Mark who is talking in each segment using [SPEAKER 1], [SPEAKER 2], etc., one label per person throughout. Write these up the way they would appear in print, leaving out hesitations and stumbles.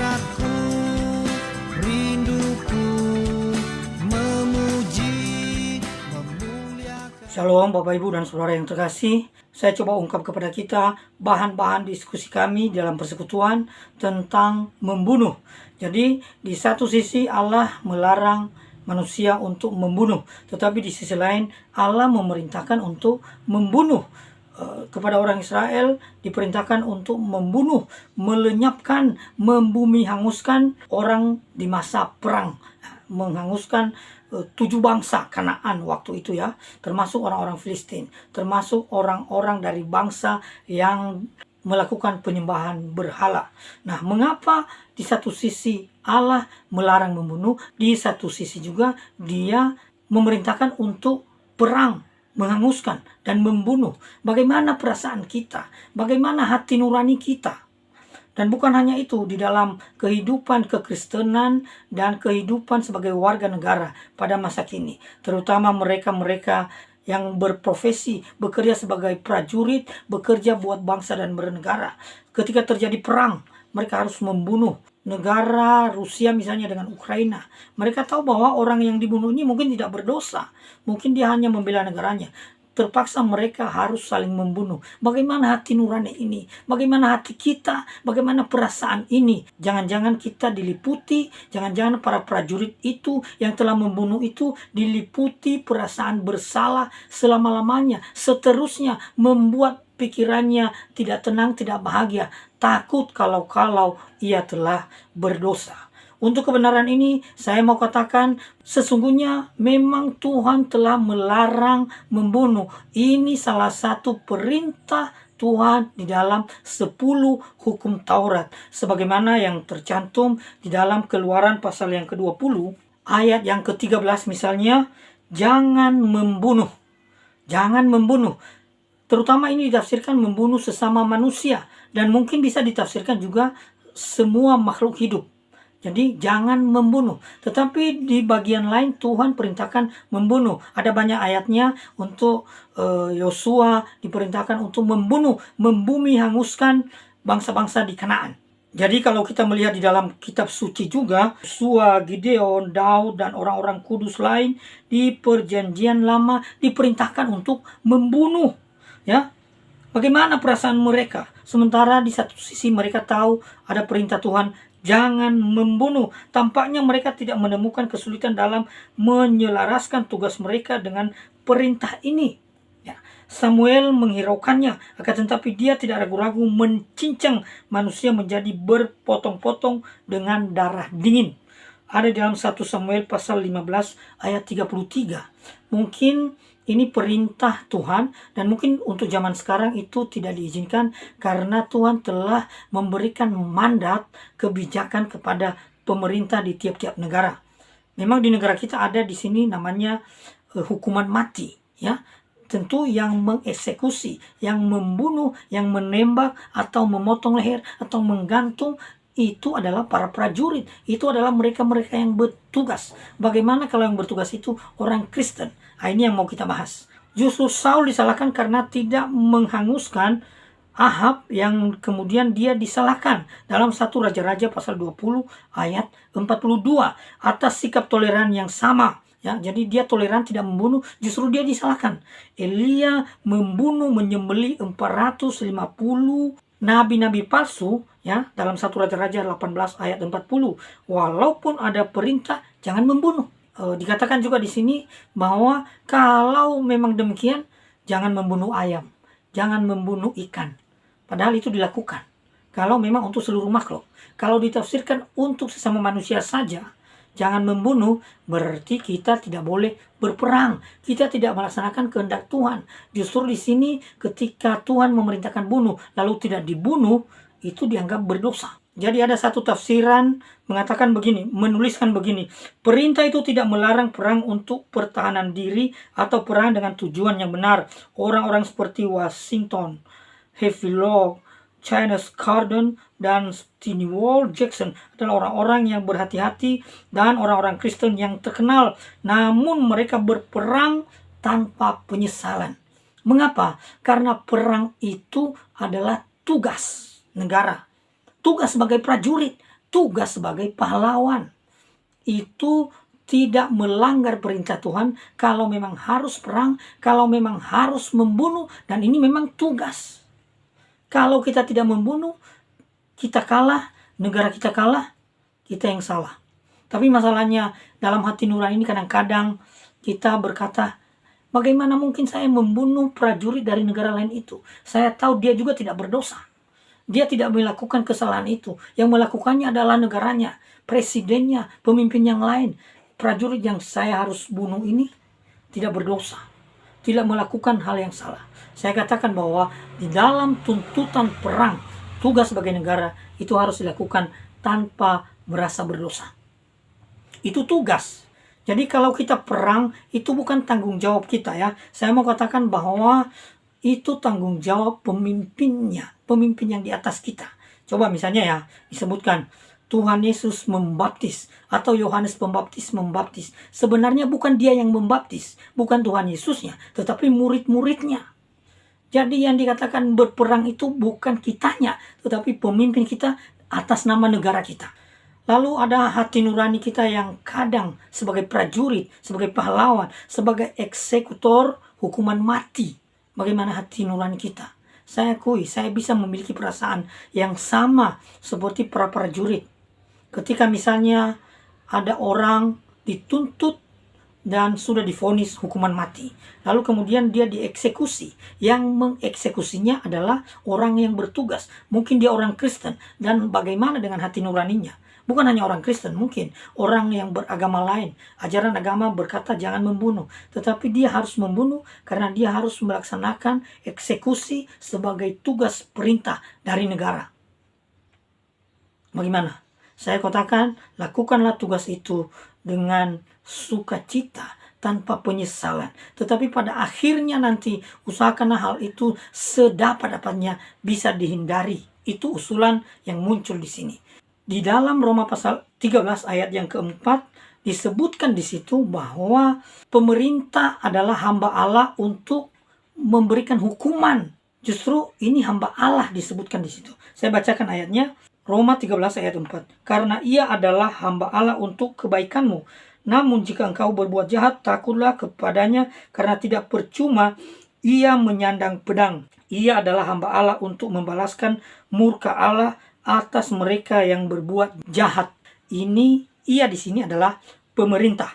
[SPEAKER 1] hasratku, rinduku memuji, memuliakan.
[SPEAKER 2] Shalom Bapak Ibu dan Saudara yang terkasih. Saya coba ungkap kepada kita bahan-bahan diskusi kami dalam persekutuan tentang membunuh. Jadi di satu sisi Allah melarang manusia untuk membunuh, tetapi di sisi lain Allah memerintahkan untuk membunuh. Kepada orang Israel diperintahkan untuk membunuh, melenyapkan, membumi hanguskan orang di masa perang, menghanguskan 7 bangsa Kanaan waktu itu ya, termasuk orang-orang Filistin, termasuk orang-orang dari bangsa yang melakukan penyembahan berhala. Nah, mengapa di satu sisi Allah melarang membunuh, di satu sisi juga Dia memerintahkan untuk perang, menghanguskan dan membunuh? Bagaimana perasaan kita? Bagaimana hati nurani kita? Dan bukan hanya itu, di dalam kehidupan kekristenan dan kehidupan sebagai warga negara pada masa kini, terutama mereka-mereka yang berprofesi, bekerja sebagai prajurit, bekerja buat bangsa dan bernegara. Ketika terjadi perang, mereka harus membunuh. Negara Rusia misalnya dengan Ukraina, mereka tahu bahwa orang yang dibunuh ini mungkin tidak berdosa, mungkin dia hanya membela negaranya. Terpaksa mereka harus saling membunuh. Bagaimana hati nurani ini? Bagaimana hati kita? Bagaimana perasaan ini? Jangan-jangan kita diliputi, jangan-jangan para prajurit itu yang telah membunuh itu diliputi perasaan bersalah selama-lamanya, seterusnya membuat pikirannya tidak tenang, tidak bahagia, takut kalau ia telah berdosa. Untuk kebenaran ini, saya mau katakan, sesungguhnya memang Tuhan telah melarang membunuh. Ini salah satu perintah Tuhan di dalam 10 hukum Taurat. Sebagaimana yang tercantum di dalam Keluaran pasal yang ke-20, ayat yang ke-13 misalnya, jangan membunuh. Jangan membunuh. Terutama ini ditafsirkan membunuh sesama manusia. Dan mungkin bisa ditafsirkan juga semua makhluk hidup. Jadi jangan membunuh. Tetapi di bagian lain Tuhan perintahkan membunuh. Ada banyak ayatnya untuk Yosua diperintahkan untuk membunuh, membumi hanguskan bangsa-bangsa di Kanaan. Jadi kalau kita melihat di dalam kitab suci juga, Yosua, Gideon, Daud, dan orang-orang kudus lain di perjanjian lama diperintahkan untuk membunuh. Ya, bagaimana perasaan mereka? Sementara di satu sisi mereka tahu ada perintah Tuhan, jangan membunuh. Tampaknya mereka tidak menemukan kesulitan dalam menyelaraskan tugas mereka dengan perintah ini. Ya, Samuel menghiraukannya, akan tetapi dia tidak ragu-ragu mencincang manusia menjadi berpotong-potong dengan darah dingin. Ada dalam 1 Samuel pasal 15 ayat 33. Mungkin ini perintah Tuhan, dan mungkin untuk zaman sekarang itu tidak diizinkan karena Tuhan telah memberikan mandat kebijakan kepada pemerintah di tiap-tiap negara. Memang di negara kita ada di sini namanya hukuman mati, ya. Tentu yang mengeksekusi, yang membunuh, yang menembak atau memotong leher atau menggantung itu adalah para prajurit. Itu adalah mereka-mereka yang bertugas. Bagaimana kalau yang bertugas itu orang Kristen? Nah, ini yang mau kita bahas. Justru Saul disalahkan karena tidak menghanguskan Ahab, yang kemudian dia disalahkan dalam 1 Raja-Raja pasal 20 ayat 42 atas sikap toleran yang sama. Ya, jadi dia toleran, tidak membunuh, justru dia disalahkan. Elia membunuh, menyembelih 450 nabi-nabi palsu, ya, dalam 1 Raja-Raja 18 ayat 40. Walaupun ada perintah jangan membunuh. Dikatakan juga di sini bahwa kalau memang demikian, jangan membunuh ayam, jangan membunuh ikan. Padahal itu dilakukan kalau memang untuk seluruh makhluk. Kalau ditafsirkan untuk sesama manusia saja, jangan membunuh, berarti kita tidak boleh berperang. Kita tidak melaksanakan kehendak Tuhan. Justru di sini ketika Tuhan memerintahkan bunuh, lalu tidak dibunuh, itu dianggap berdosa. Jadi ada satu tafsiran mengatakan begini, menuliskan begini, perintah itu tidak melarang perang untuk pertahanan diri atau perang dengan tujuan yang benar. Orang-orang seperti Washington, Havelock, Chinese Carden, dan Stonewall Jackson adalah orang-orang yang berhati-hati dan orang-orang Kristen yang terkenal. Namun mereka berperang tanpa penyesalan. Mengapa? Karena perang itu adalah tugas negara. Tugas sebagai prajurit. tugas sebagai pahlawan. Itu tidak melanggar perintah Tuhan kalau memang harus perang, kalau memang harus membunuh, dan ini memang tugas. Kalau kita tidak membunuh, kita kalah, negara kita kalah, kita yang salah. Tapi masalahnya dalam hati nurani ini kadang-kadang kita berkata, bagaimana mungkin saya membunuh prajurit dari negara lain itu? Saya tahu dia juga tidak berdosa. Dia tidak melakukan kesalahan itu. Yang melakukannya adalah negaranya, presidennya, pemimpin yang lain. Prajurit yang saya harus bunuh ini tidak berdosa, tidak melakukan hal yang salah. Saya katakan bahwa di dalam tuntutan perang, tugas sebagai negara itu harus dilakukan tanpa merasa berdosa. Itu tugas. Jadi kalau kita perang, itu bukan tanggung jawab kita ya. Saya mau katakan bahwa itu tanggung jawab pemimpinnya, pemimpin yang di atas kita. Coba misalnya ya, disebutkan Tuhan Yesus membaptis atau Yohanes Pembaptis membaptis. Sebenarnya bukan dia yang membaptis, bukan Tuhan Yesusnya, tetapi murid-muridnya. Jadi yang dikatakan berperang itu bukan kitanya, tetapi pemimpin kita atas nama negara kita. Lalu ada hati nurani kita yang kadang sebagai prajurit, sebagai pahlawan, sebagai eksekutor hukuman mati. Bagaimana hati nurani kita? Saya akui, saya bisa memiliki perasaan yang sama seperti para prajurit. Ketika misalnya ada orang dituntut dan sudah divonis hukuman mati, lalu kemudian dia dieksekusi. Yang mengeksekusinya adalah orang yang bertugas. Mungkin dia orang Kristen, dan bagaimana dengan hati nuraninya? Bukan hanya orang Kristen, mungkin orang yang beragama lain. Ajaran agama berkata jangan membunuh, tetapi dia harus membunuh karena dia harus melaksanakan eksekusi sebagai tugas perintah dari negara. Bagaimana? Saya katakan, lakukanlah tugas itu dengan sukacita, tanpa penyesalan. Tetapi pada akhirnya nanti, usahakanlah hal itu sedapat-dapatnya bisa dihindari. Itu usulan yang muncul di sini. Di dalam Roma pasal 13 ayat yang keempat, disebutkan di situ bahwa pemerintah adalah hamba Allah untuk memberikan hukuman. Justru ini hamba Allah disebutkan di situ. Saya bacakan ayatnya. Roma 13 ayat 4. Karena ia adalah hamba Allah untuk kebaikanmu. Namun jika engkau berbuat jahat, takutlah kepadanya karena tidak percuma ia menyandang pedang. Ia adalah hamba Allah untuk membalaskan murka Allah atas mereka yang berbuat jahat. Ini ia di sini adalah pemerintah.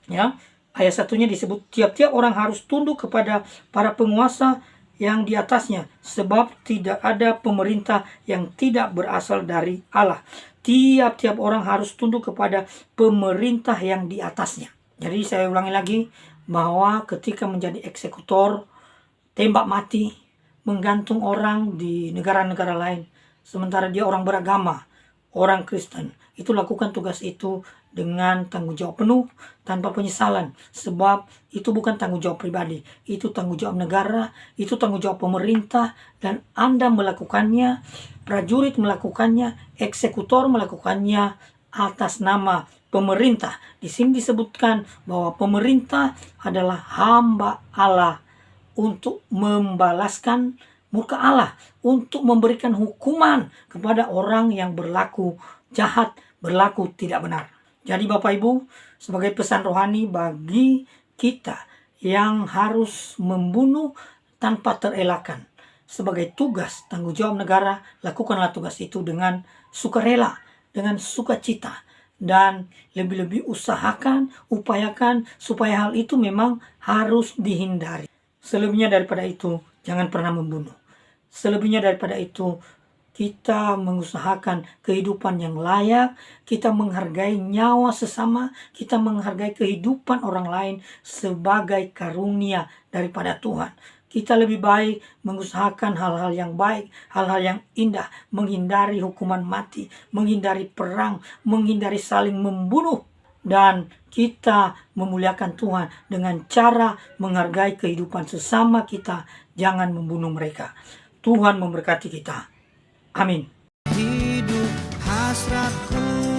[SPEAKER 2] Ya, ayat satunya disebut tiap-tiap orang harus tunduk kepada para penguasa yang di atasnya, sebab tidak ada pemerintah yang tidak berasal dari Allah. Tiap-tiap orang harus tunduk kepada pemerintah yang di atasnya. Jadi saya ulangi lagi bahwa ketika menjadi eksekutor, tembak mati, menggantung orang di negara-negara lain, sementara dia orang beragama, orang Kristen, itu lakukan tugas itu dengan tanggung jawab penuh, tanpa penyesalan. Sebab itu bukan tanggung jawab pribadi, itu tanggung jawab negara, itu tanggung jawab pemerintah, dan Anda melakukannya, prajurit melakukannya, eksekutor melakukannya atas nama pemerintah. Di sini disebutkan bahwa pemerintah adalah hamba Allah untuk membalaskan murka Allah, untuk memberikan hukuman kepada orang yang berlaku jahat, berlaku tidak benar. Jadi Bapak Ibu, sebagai pesan rohani bagi kita yang harus membunuh tanpa terelakkan, sebagai tugas tanggung jawab negara, lakukanlah tugas itu dengan sukarela, dengan sukacita, dan lebih-lebih usahakan, upayakan supaya hal itu memang harus dihindari. Selebihnya daripada itu, jangan pernah membunuh. Selebihnya daripada itu, kita mengusahakan kehidupan yang layak, kita menghargai nyawa sesama, kita menghargai kehidupan orang lain sebagai karunia daripada Tuhan. Kita lebih baik mengusahakan hal-hal yang baik, hal-hal yang indah, menghindari hukuman mati, menghindari perang, menghindari saling membunuh. Dan kita memuliakan Tuhan dengan cara menghargai kehidupan sesama kita, jangan membunuh mereka. Tuhan memberkati kita. Amin.
[SPEAKER 1] Hidup hasratku